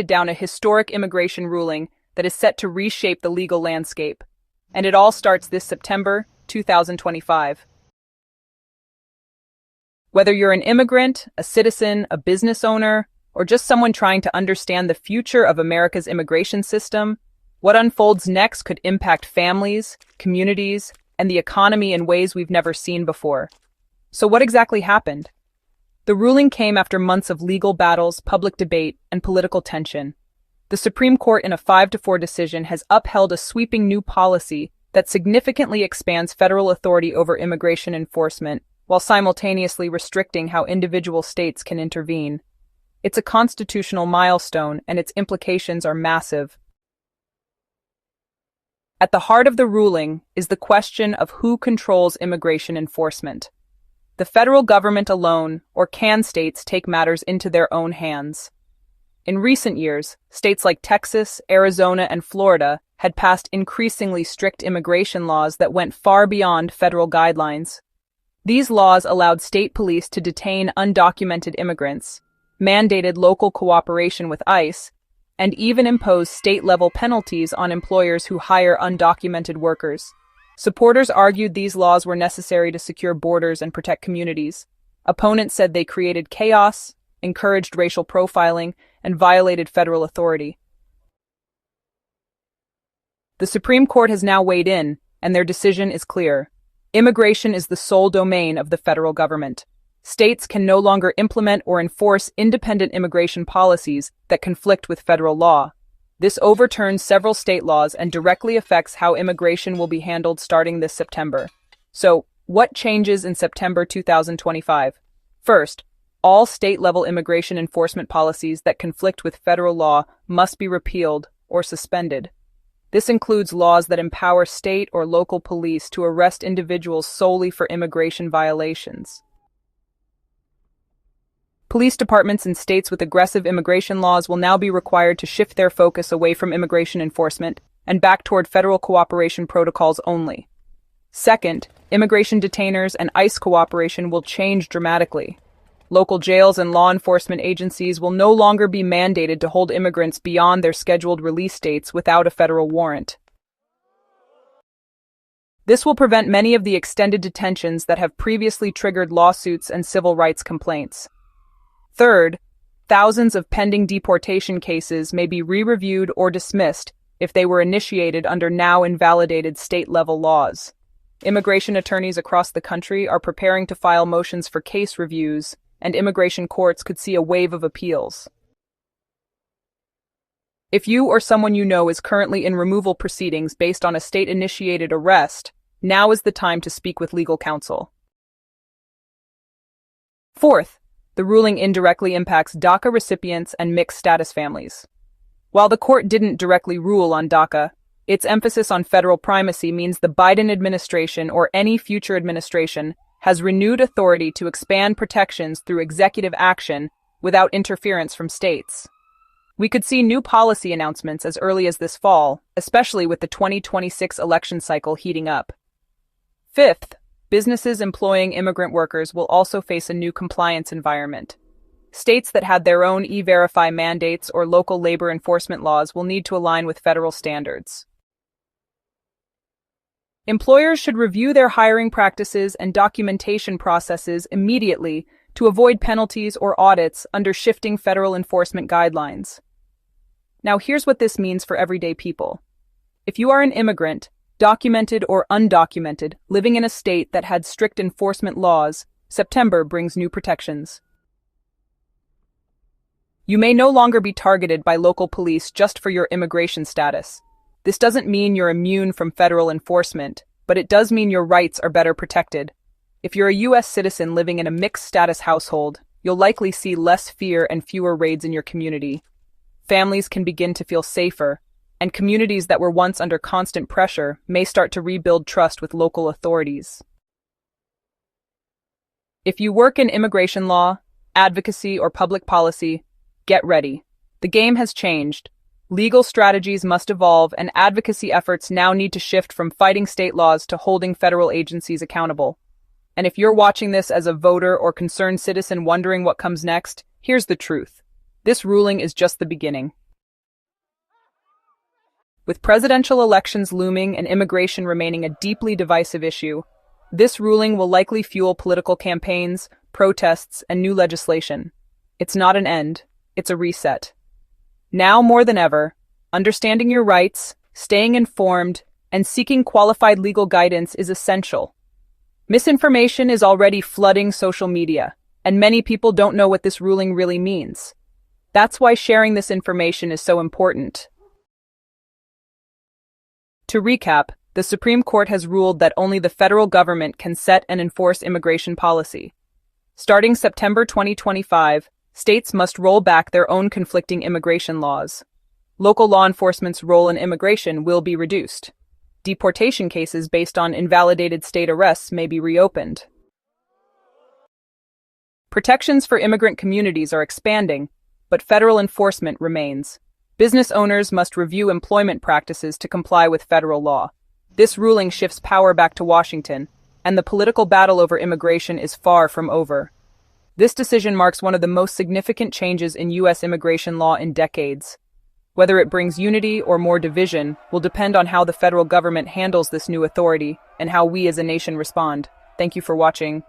down a historic immigration ruling that is set to reshape the legal landscape. And it all starts this September 2025. Whether you're an immigrant, a citizen, a business owner, or just someone trying to understand the future of America's immigration system, what unfolds next could impact families, communities, and the economy in ways we've never seen before. So what exactly happened? The ruling came after months of legal battles, public debate, and political tension. The Supreme Court, in a 5-4 decision, has upheld a sweeping new policy that significantly expands federal authority over immigration enforcement, while simultaneously restricting how individual states can intervene. It's a constitutional milestone, and its implications are massive. At the heart of the ruling is the question of who controls immigration enforcement. The federal government alone, or can states take matters into their own hands? In recent years, states like Texas, Arizona, and Florida had passed increasingly strict immigration laws that went far beyond federal guidelines. These laws allowed state police to detain undocumented immigrants, mandated local cooperation with ICE, and even imposed state-level penalties on employers who hire undocumented workers. Supporters argued these laws were necessary to secure borders and protect communities. Opponents said they created chaos, encouraged racial profiling, and violated federal authority. The Supreme Court has now weighed in, and their decision is clear. Immigration is the sole domain of the federal government. States can no longer implement or enforce independent immigration policies that conflict with federal law. This overturns several state laws and directly affects how immigration will be handled starting this September. So, what changes in September 2025? First, all state-level immigration enforcement policies that conflict with federal law must be repealed or suspended. This includes laws that empower state or local police to arrest individuals solely for immigration violations. Police departments in states with aggressive immigration laws will now be required to shift their focus away from immigration enforcement and back toward federal cooperation protocols only. Second, immigration detainers and ICE cooperation will change dramatically. Local jails and law enforcement agencies will no longer be mandated to hold immigrants beyond their scheduled release dates without a federal warrant. This will prevent many of the extended detentions that have previously triggered lawsuits and civil rights complaints. Third, thousands of pending deportation cases may be re-reviewed or dismissed if they were initiated under now invalidated state-level laws. Immigration attorneys across the country are preparing to file motions for case reviews, and immigration courts could see a wave of appeals. If you or someone you know is currently in removal proceedings based on a state-initiated arrest, now is the time to speak with legal counsel. Fourth, the ruling indirectly impacts DACA recipients and mixed-status families. While the court didn't directly rule on DACA, its emphasis on federal primacy means the Biden administration or any future administration has renewed authority to expand protections through executive action without interference from states. We could see new policy announcements as early as this fall, especially with the 2026 election cycle heating up. Fifth, businesses employing immigrant workers will also face a new compliance environment. States that had their own E-Verify mandates or local labor enforcement laws will need to align with federal standards. Employers should review their hiring practices and documentation processes immediately to avoid penalties or audits under shifting federal enforcement guidelines. Now, here's what this means for everyday people. If you are an immigrant, documented or undocumented, living in a state that had strict enforcement laws, September brings new protections. You may no longer be targeted by local police just for your immigration status. This doesn't mean you're immune from federal enforcement, but it does mean your rights are better protected. If you're a U.S. citizen living in a mixed-status household, you'll likely see less fear and fewer raids in your community. Families can begin to feel safer, and communities that were once under constant pressure may start to rebuild trust with local authorities. If you work in immigration law, advocacy, or public policy, get ready. The game has changed. Legal strategies must evolve, and advocacy efforts now need to shift from fighting state laws to holding federal agencies accountable. And if you're watching this as a voter or concerned citizen wondering what comes next, here's the truth. This ruling is just the beginning. With presidential elections looming and immigration remaining a deeply divisive issue, this ruling will likely fuel political campaigns, protests, and new legislation. It's not an end, it's a reset. Now more than ever, understanding your rights, staying informed, and seeking qualified legal guidance is essential. Misinformation is already flooding social media, and many people don't know what this ruling really means. That's why sharing this information is so important. To recap, the Supreme Court has ruled that only the federal government can set and enforce immigration policy. Starting September 2025, states must roll back their own conflicting immigration laws. Local law enforcement's role in immigration will be reduced. Deportation cases based on invalidated state arrests may be reopened. Protections for immigrant communities are expanding, but federal enforcement remains. Business owners must review employment practices to comply with federal law. This ruling shifts power back to Washington, and the political battle over immigration is far from over. This decision marks one of the most significant changes in U.S. immigration law in decades. Whether it brings unity or more division will depend on how the federal government handles this new authority and how we as a nation respond. Thank you for watching.